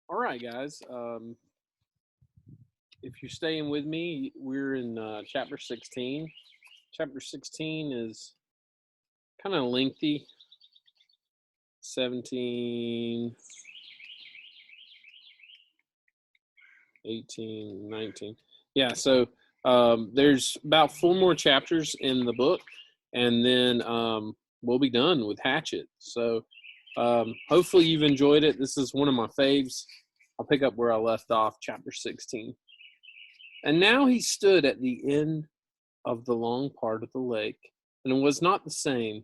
All right, guys. If you're staying with me, we're in chapter 16. Chapter 16 is kind of lengthy. 17, 18, 19. Yeah, so there's about four more chapters in the book, and then we'll be done with Hatchet. So hopefully you've enjoyed it. This is one of my faves. I'll pick up where I left off, chapter 16. And now he stood at the end of the long part of the lake, and it was not the same,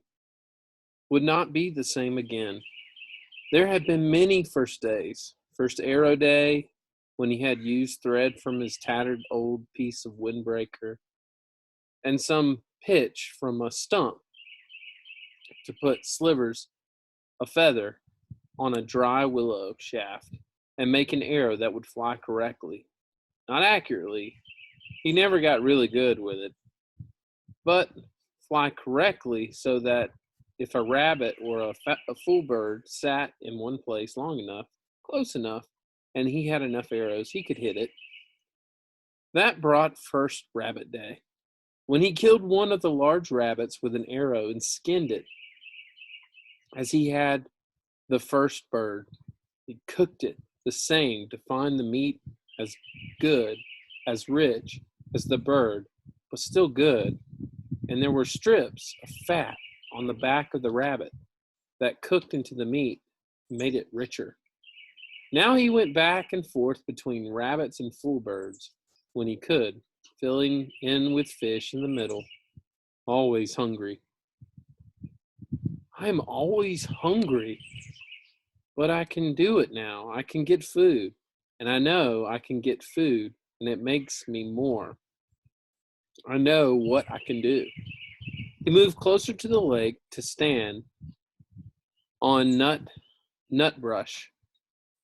would not be the same again. There had been many first days. First arrow day, when he had used thread from his tattered old piece of windbreaker, and some pitch from a stump to put slivers of feather on a dry willow shaft, and make an arrow that would fly correctly. Not accurately. He never got really good with it, but fly correctly so that if a rabbit or a fool bird sat in one place long enough, close enough, and he had enough arrows, he could hit it. That brought first rabbit day, when he killed one of the large rabbits with an arrow and skinned it as he had the first bird. He cooked it the same to find the meat as good, as rich as the bird, but still good, and there were strips of fat on the back of the rabbit that cooked into the meat and made it richer. Now he went back and forth between rabbits and fool birds when he could, filling in with fish in the middle, always hungry. I am always hungry, but I can do it now. I can get food, and I know I can get food, and it makes me more. I know what I can do. He moved closer to the lake to stand on nut brush.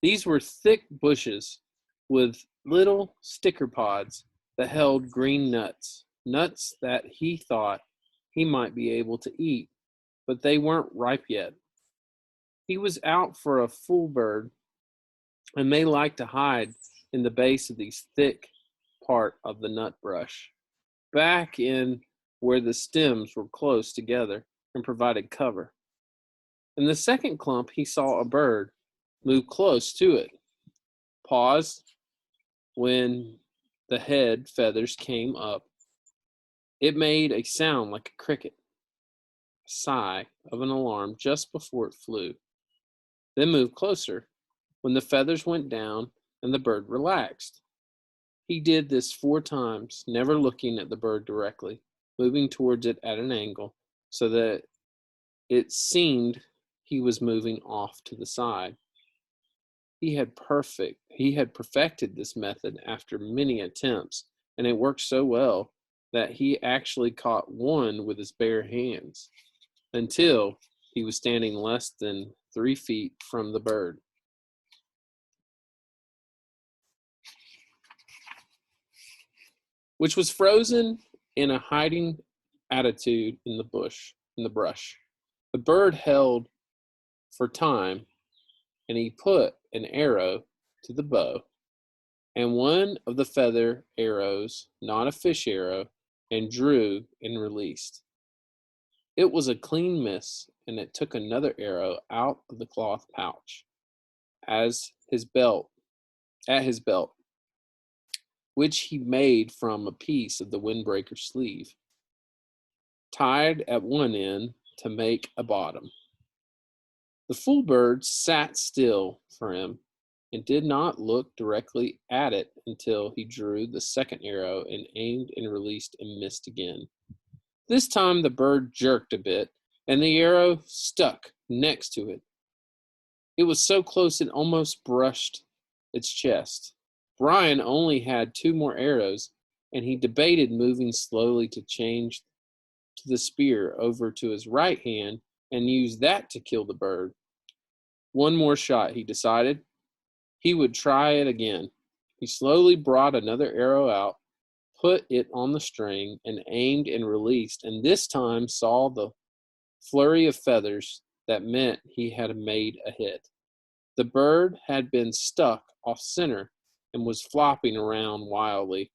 These were thick bushes with little sticker pods that held green nuts, nuts that he thought he might be able to eat, but they weren't ripe yet. He was out for a fool bird, and they like to hide in the base of these thick part of the nut brush, back in where the stems were close together and provided cover. In the second clump, he saw a bird move close to it, paused when the head feathers came up. It made a sound like a cricket, a sigh of an alarm just before it flew, then moved closer when the feathers went down and the bird relaxed. He did this 4 times, never looking at the bird directly, moving towards it at an angle so that it seemed he was moving off to the side. He had perfected this method after many attempts, and it worked so well that he actually caught one with his bare hands until he was standing less than 3 feet from the bird, which was frozen in a hiding attitude in the brush. The bird held for time, and he put an arrow to the bow, and one of the feather arrows, not a fish arrow, and drew and released. It was a clean miss, and it took another arrow out of the cloth pouch as his belt at his belt, which he made from a piece of the windbreaker sleeve, tied at one end to make a bottom. The fool bird sat still for him and did not look directly at it until he drew the second arrow and aimed and released and missed again. This time the bird jerked a bit, and the arrow stuck next to it. It was so close it almost brushed its chest. Brian only had 2 more arrows, and he debated moving slowly to change the spear over to his right hand and use that to kill the bird. One more shot, he decided. He would try it again. He slowly brought another arrow out, put it on the string, and aimed and released, and this time saw the flurry of feathers that meant he had made a hit. The bird had been stuck off center and was flopping around wildly.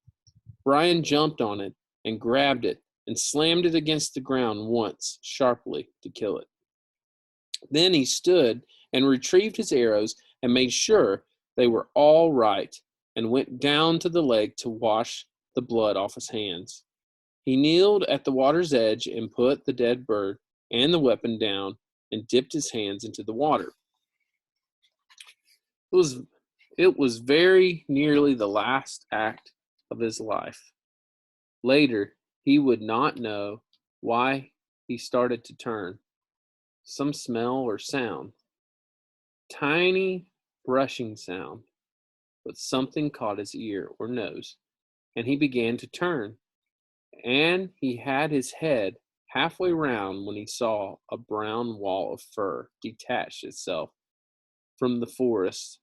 Brian jumped on it and grabbed it and slammed it against the ground once, sharply, to kill it. Then he stood and retrieved his arrows and made sure they were all right and went down to the lake to wash the blood off his hands. He kneeled at the water's edge and put the dead bird and the weapon down and dipped his hands into the water. It was very nearly the last act of his life. Later, he would not know why he started to turn. Some smell or sound. Tiny brushing sound. But something caught his ear or nose, and he began to turn. And he had his head halfway round when he saw a brown wall of fur detach itself from the forest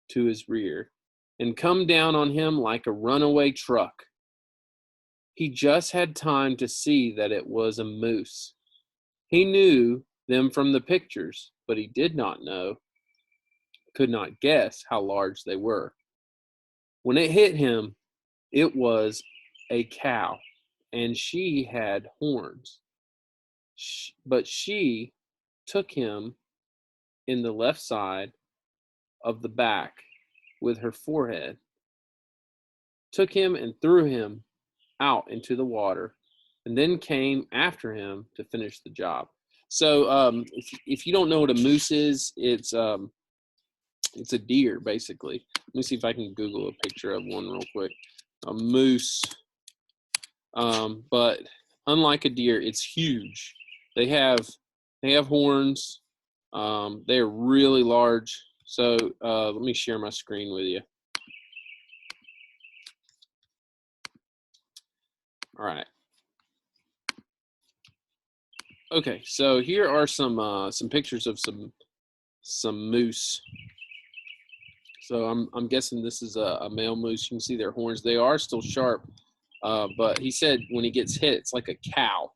to his rear and come down on him like a runaway truck. He just had time to see that it was a moose. He knew them from the pictures, but he did not know, could not guess how large they were. When it hit him, it was a cow, and she had horns. But she took him in the left side of the back with her forehead, took him and threw him out into the water, and then came after him to finish the job. So if you don't know what a moose is, it's a deer, basically. Let me see if I can Google a picture of one real quick. A moose, but unlike a deer, it's huge. They have horns. They're really large. So let me share my screen with you. All right. Okay, so here are some pictures of some moose. So I'm guessing this is a male moose. You can see their horns. They are still sharp, but he said when he gets hit, it's like a cow.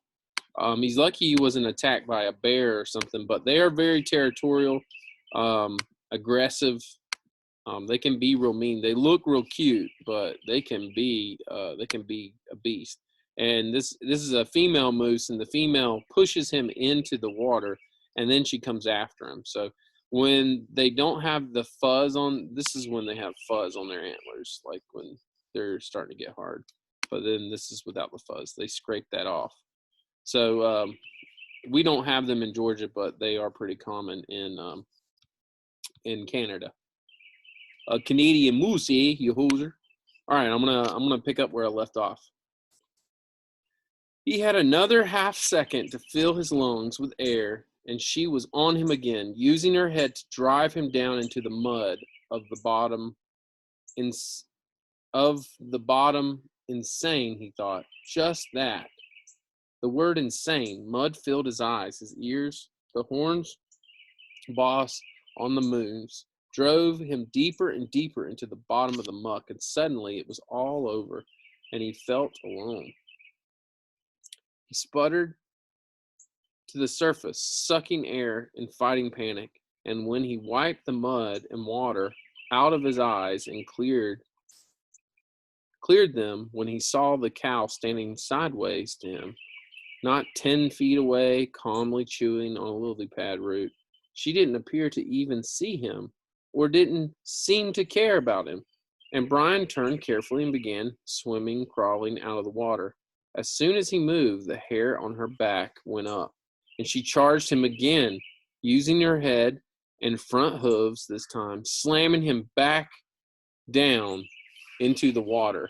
He's lucky he wasn't attacked by a bear or something, but they are very territorial, aggressive. They can be real mean. They look real cute, but they can be a beast. And this is a female moose, and the female pushes him into the water, and then she comes after him. So when they don't have the fuzz on, this is when they have fuzz on their antlers, like when they're starting to get hard. But then this is without the fuzz. They scrape that off. So we don't have them in Georgia, but they are pretty common in Canada. A Canadian moose, eh, you hoser? All right, I'm gonna pick up where I left off. He had another half second to fill his lungs with air, and she was on him again, using her head to drive him down into the mud of the bottom. Insane, he thought. Just that. The word insane. Mud filled his eyes, his ears, the horns, boss on the moons, drove him deeper and deeper into the bottom of the muck, and suddenly it was all over, and he felt alone. He sputtered to the surface, sucking air in fighting panic, and when he wiped the mud and water out of his eyes and cleared them, when he saw the cow standing sideways to him, not 10 feet away, calmly chewing on a lily pad root. She didn't appear to even see him, or didn't seem to care about him. And Brian turned carefully and began swimming, crawling out of the water. As soon as he moved, the hair on her back went up, and she charged him again, using her head and front hooves this time, slamming him back down into the water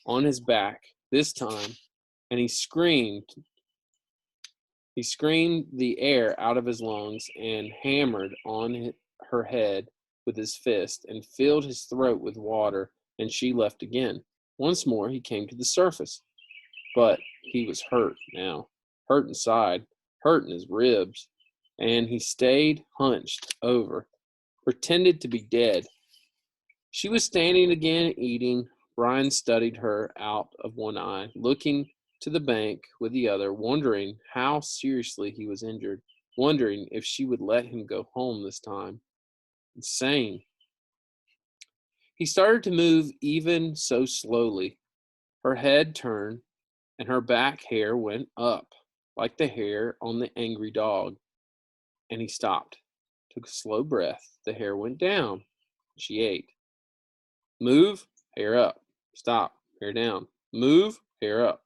on his back this time, and he screamed the air out of his lungs and hammered on her head with his fist and filled his throat with water, and she left again. Once more he came to the surface, but he was hurt now, hurt inside, hurt in his ribs, and he stayed hunched over, pretended to be dead. She was standing again, eating. Brian studied her out of one eye, looking to the bank with the other, wondering how seriously he was injured, wondering if she would let him go home this time. Insane. He started to move even so slowly. Her head turned and her back hair went up like the hair on the angry dog. And he stopped, took a slow breath. The hair went down. She ate. Move, hair up. Stop, hair down. Move, hair up.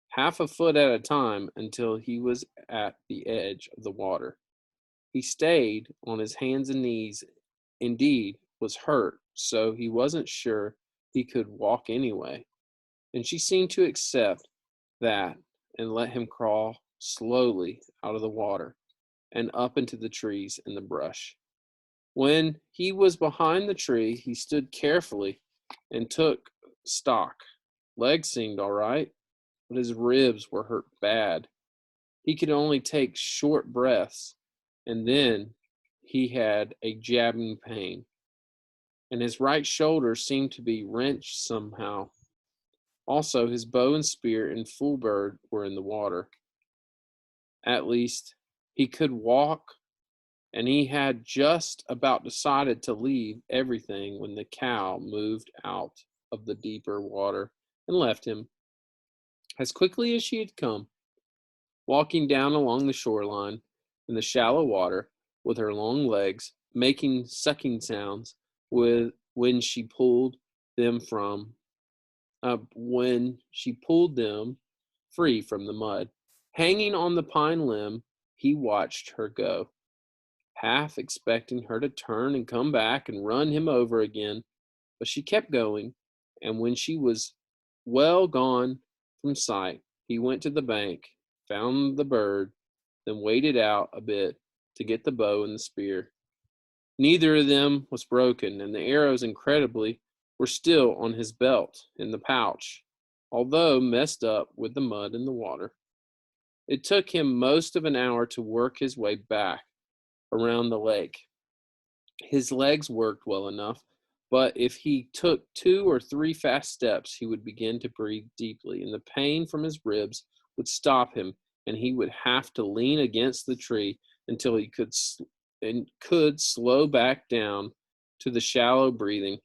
Half a foot at a time until he was at the edge of the water. He stayed on his hands and knees, indeed, was hurt, so he wasn't sure he could walk anyway. And she seemed to accept that and let him crawl slowly out of the water and up into the trees and the brush. When he was behind the tree, he stood carefully and took stock. Legs seemed all right, but his ribs were hurt bad. He could only take short breaths, and then he had a jabbing pain, and his right shoulder seemed to be wrenched somehow. Also, his bow and spear and full bird were in the water. At least, he could walk, and he had just about decided to leave everything when the cow moved out of the deeper water and left him as quickly as she had come, walking down along the shoreline in the shallow water with her long legs, making sucking sounds when she pulled them free from the mud. Hanging on the pine limb, he watched her go, half expecting her to turn and come back and run him over again. But she kept going, and when she was well gone from sight, he went to the bank, found the bird, then waited out a bit to get the bow and the spear. Neither of them was broken, and the arrows, incredibly, were still on his belt in the pouch, although messed up with the mud and the water. It took him most of an hour to work his way back around the lake. His legs worked well enough, but if he took 2 or 3 fast steps, he would begin to breathe deeply, and the pain from his ribs would stop him, and he would have to lean against the tree until he could slow back down to the shallow breathing.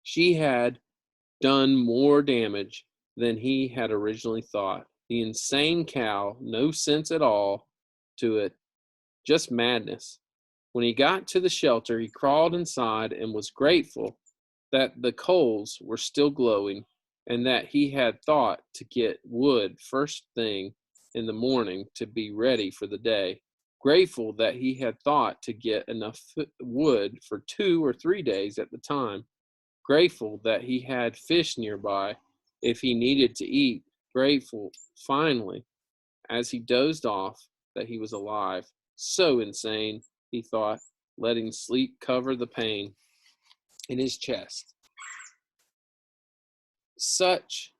She had done more damage than he had originally thought. The insane cow, no sense at all to it, just madness. When he got to the shelter, he crawled inside and was grateful that the coals were still glowing and that he had thought to get wood first thing in the morning to be ready for the day. Grateful that he had thought to get enough wood for 2 or 3 days at the time. Grateful that he had fish nearby if he needed to eat. Grateful, finally, as he dozed off, that he was alive. So insane, he thought, letting sleep cover the pain in his chest. Such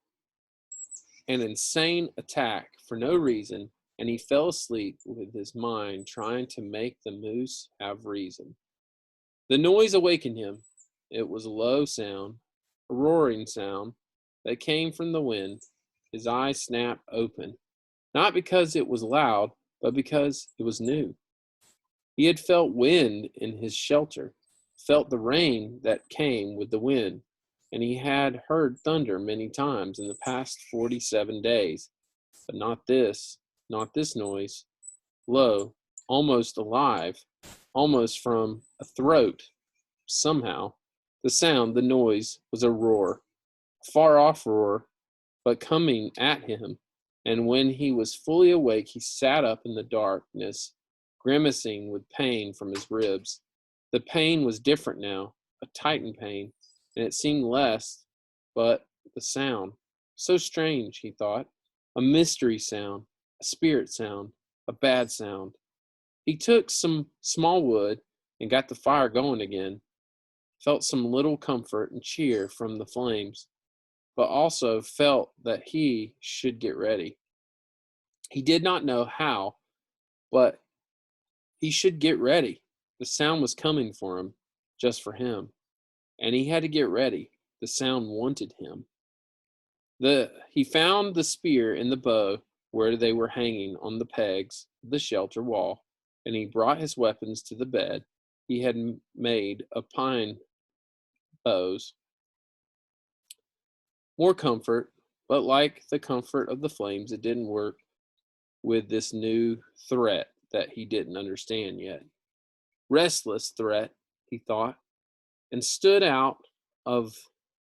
an insane attack for no reason, and he fell asleep with his mind trying to make the moose have reason. The noise awakened him. It was a low sound, a roaring sound that came from the wind. His eyes snapped open, not because it was loud, but because it was new. He had felt wind in his shelter, felt the rain that came with the wind, and he had heard thunder many times in the past 47 days. But not this noise. Low, almost alive, almost from a throat. Somehow, the noise was a roar, a far-off roar, but coming at him. And when he was fully awake, he sat up in the darkness, grimacing with pain from his ribs. The pain was different now, a tightened pain, and it seemed less, but the sound. So strange, he thought. A mystery sound, a spirit sound, a bad sound. He took some small wood and got the fire going again, felt some little comfort and cheer from the flames, but also felt that he should get ready. He did not know how, but he should get ready. The sound was coming for him, just for him, and he had to get ready. The sound wanted him. He found the spear and the bow where they were hanging on the pegs of the shelter wall, and he brought his weapons to the bed he had made of pine boughs. More comfort, but like the comfort of the flames, it didn't work with this new threat that he didn't understand yet. Restless threat, he thought, and stood out of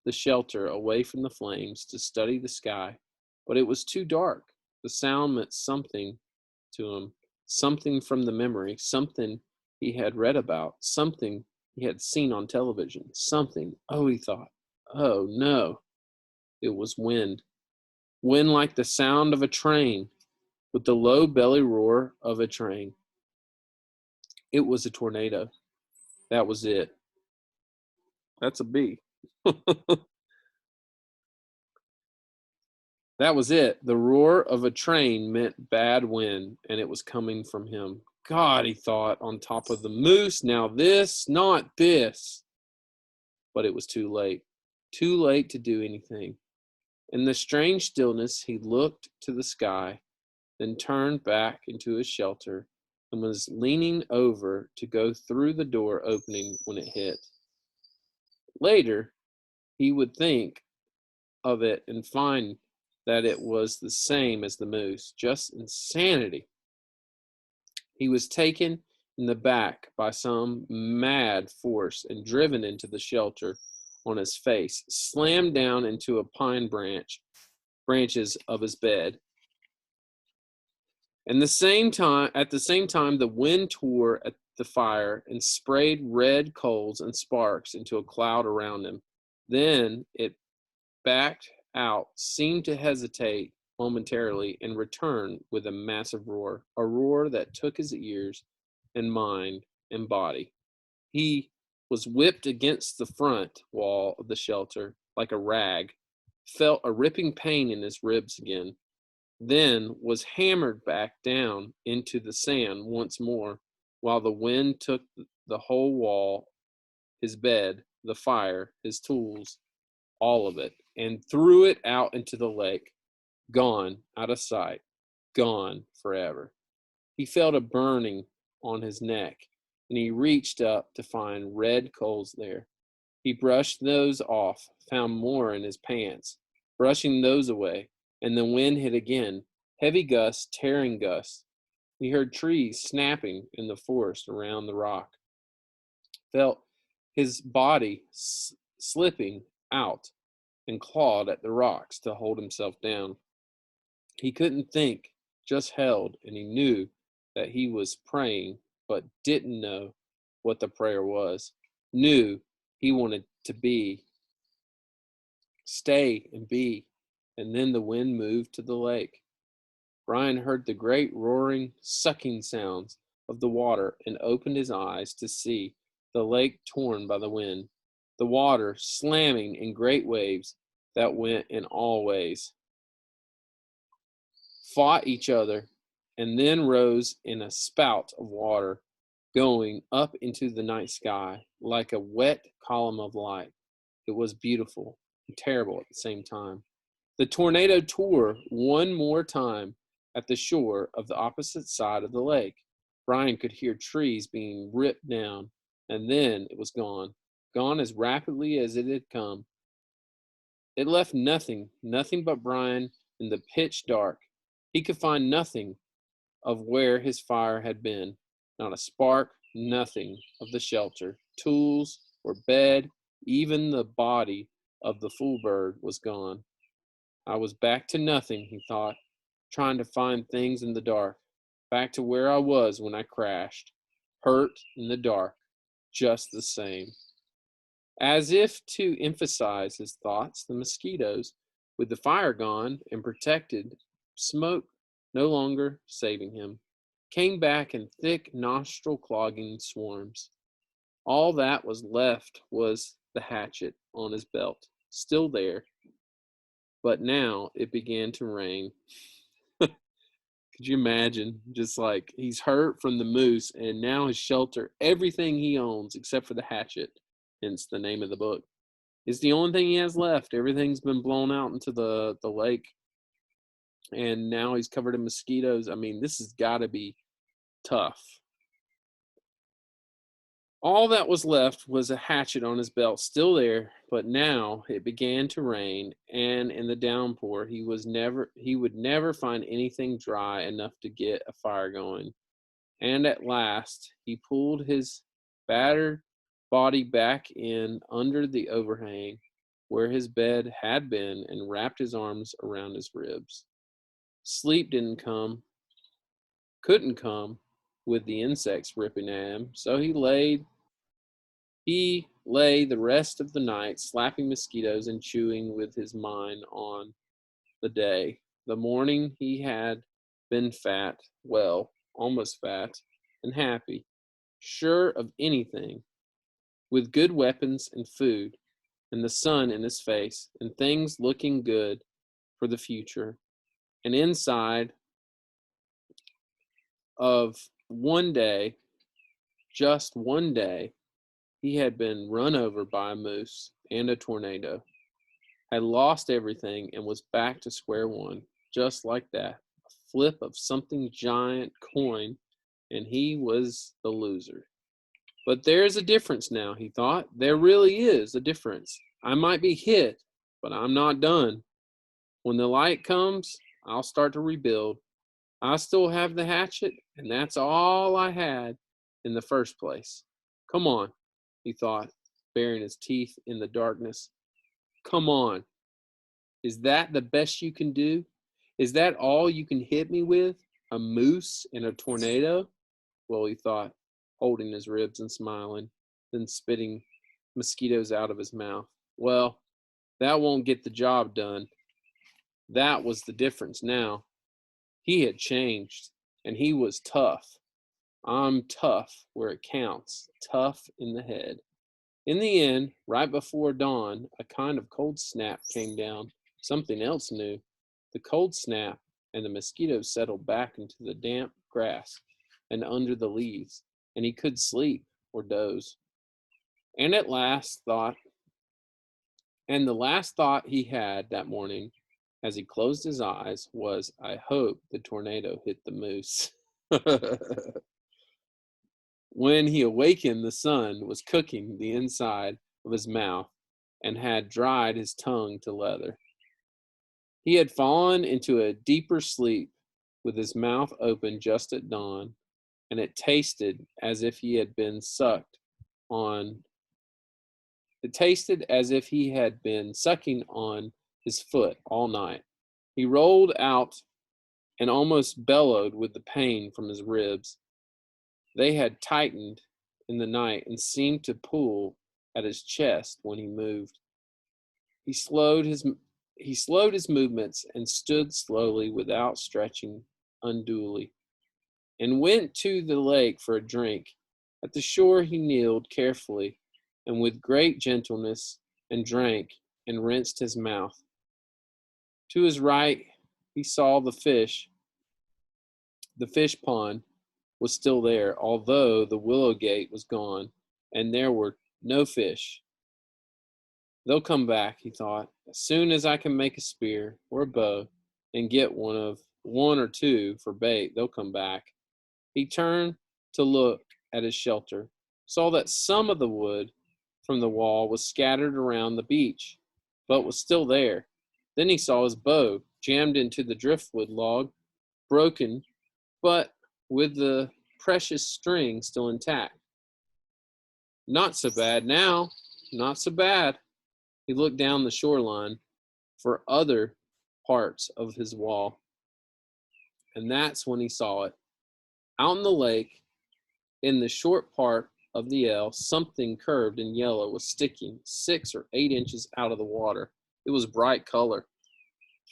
the shelter away from the flames to study the sky. But it was too dark. The sound meant something to him, something from the memory, something he had read about, something he had seen on television, something. Oh, he thought, oh no, it was wind. Wind like the sound of a train, with the low belly roar of a train. It was a tornado. That was it. That's a B. That was it. The roar of a train meant bad wind, and it was coming from him. God, he thought, on top of the moose. Now this, not this. But it was too late. Too late to do anything. In the strange stillness, he looked to the sky, then turned back into his shelter and was leaning over to go through the door opening when it hit. Later, he would think of it and find that it was the same as the moose, just insanity. He was taken in the back by some mad force and driven into the shelter on his face, slammed down into a pine branches of his bed. And at the same time, the wind tore at the fire and sprayed red coals and sparks into a cloud around him. Then it backed out, seemed to hesitate momentarily, and returned with a massive roar, a roar that took his ears and mind and body. He was whipped against the front wall of the shelter like a rag, felt a ripping pain in his ribs again, then was hammered back down into the sand once more, while the wind took the whole wall, his bed, the fire, his tools, all of it, and threw it out into the lake, gone out of sight, gone forever. He felt a burning on his neck, and he reached up to find red coals there. He brushed those off, found more in his pants, brushing those away, and the wind hit again, heavy gusts, tearing gusts. He heard trees snapping in the forest around the rock, felt his body slipping out, and clawed at the rocks to hold himself down. He couldn't think, just held, and he knew that he was praying, but didn't know what the prayer was. Knew he wanted to stay and be, and then the wind moved to the lake. Brian heard the great roaring, sucking sounds of the water and opened his eyes to see the lake torn by the wind, the water slamming in great waves that went in all ways, fought each other, and then rose in a spout of water going up into the night sky like a wet column of light. It was beautiful and terrible at the same time. The tornado tore one more time at the shore of the opposite side of the lake. Brian could hear trees being ripped down, and then it was gone, gone as rapidly as it had come. It left nothing but Brian in the pitch dark. He could find nothing of where his fire had been, not a spark, nothing of the shelter, tools, or bed, even the body of the fool bird was gone. I was back to nothing, he thought, trying to find things in the dark, back to where I was when I crashed, hurt in the dark, just the same. As if to emphasize his thoughts, the mosquitoes, with the fire gone and protected, smoke no longer saving him, came back in thick nostril clogging swarms. All that was left was the hatchet on his belt, still there, but now it began to rain. Could you imagine? Just like he's hurt from the moose, and now his shelter, everything he owns except for the hatchet, hence the name of the book, is the only thing he has left. Everything's been blown out into the lake, and now he's covered in mosquitoes. I mean, this has got to be tough. All that was left was a hatchet on his belt, still there, but now it began to rain, and in the downpour he would never find anything dry enough to get a fire going. And at last he pulled his battered body back in under the overhang where his bed had been and wrapped his arms around his ribs. Sleep couldn't come with the insects ripping at him, so he lay the rest of the night slapping mosquitoes and chewing with his mind on the day. The morning he had been fat, well, almost fat, and happy, sure of anything, with good weapons and food, and the sun in his face, and things looking good for the future. And inside of one day, just one day, he had been run over by a moose and a tornado, had lost everything, and was back to square one, just like that. A flip of something giant coin, and he was the loser. But there's a difference now, he thought. There really is a difference. I might be hit, but I'm not done. When the light comes, I'll start to rebuild. I still have the hatchet, and that's all I had in the first place. Come on, he thought, baring his teeth in the darkness. Come on. Is that the best you can do? Is that all you can hit me with? A moose and a tornado? Well, he thought, holding his ribs and smiling, then spitting mosquitoes out of his mouth. Well, that won't get the job done. That was the difference now. He had changed, and he was tough. I'm tough where it counts, tough in the head. In the end, right before dawn, a kind of cold snap came down, something else new. The cold snap, and the mosquitoes settled back into the damp grass and under the leaves, and he could sleep or doze. And the last thought he had that morning as he closed his eyes was, I hope the tornado hit the moose. When he awakened, the sun was cooking the inside of his mouth and had dried his tongue to leather. He had fallen into a deeper sleep with his mouth open just at dawn, and it tasted as if he had been sucking on his foot all night. He rolled out and almost bellowed with the pain from his ribs. They had tightened in the night and seemed to pull at his chest when he moved. He slowed his movements and stood slowly without stretching unduly, and went to the lake for a drink. At the shore he kneeled carefully and with great gentleness and drank and rinsed his mouth. To his right he saw the fish. The fish pond was still there, although the willow gate was gone, and there were no fish. They'll come back, he thought, as soon as I can make a spear or a bow and get one or two for bait. They'll come back. He turned to look at his shelter, saw that some of the wood from the wall was scattered around the beach, but was still there. Then he saw his bow jammed into the driftwood log, broken, but with the precious string still intact. Not so bad now, not so bad. He looked down the shoreline for other parts of his wall, and that's when he saw it. Out in the lake, in the short part of the L, something curved and yellow was sticking 6 or 8 inches out of the water. It was bright color,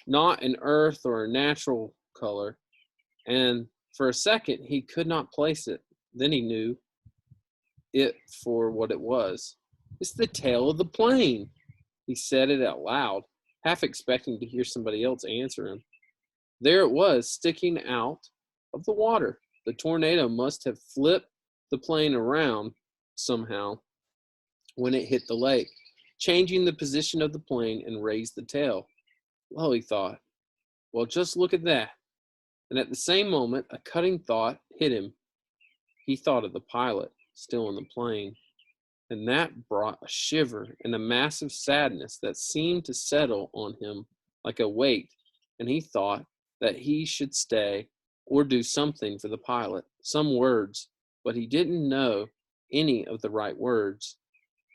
not an earth or a natural color, and for a second he could not place it. Then he knew it for what it was. It's the tail of the plane. He said it out loud, half expecting to hear somebody else answer him. There it was, sticking out of the water. The tornado must have flipped the plane around somehow when it hit the lake, changing the position of the plane and raised the tail. Well, he thought, well, just look at that. And at the same moment, a cutting thought hit him. He thought of the pilot still in the plane. And that brought a shiver and a massive sadness that seemed to settle on him like a weight, and he thought that he should stay or do something for the pilot, some words, but he didn't know any of the right words,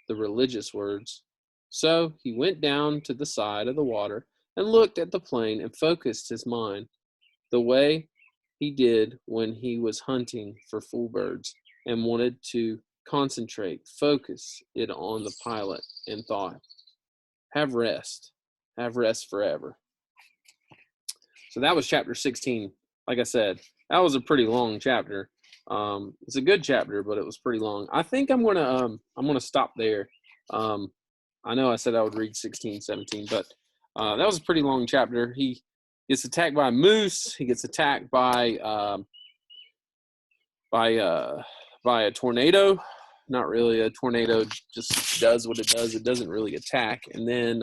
the religious words. So he went down to the side of the water and looked at the plane and focused his mind the way he did when he was hunting for fool birds and wanted to concentrate, focus it on the pilot, and thought, have rest forever. So that was chapter 16. Like I said, that was a pretty long chapter. It's a good chapter, but it was pretty long. I think I'm gonna stop there. I know I said I would read 16, 17, but that was a pretty long chapter. He gets attacked by a moose. He gets attacked by a tornado. Not really. A tornado just does what it does. It doesn't really attack. And then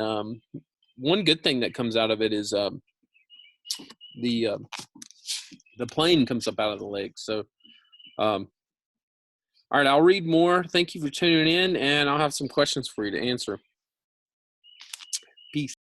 one good thing that comes out of it is the plane comes up out of the lake. So, all right, I'll read more. Thank you for tuning in, and I'll have some questions for you to answer. Peace.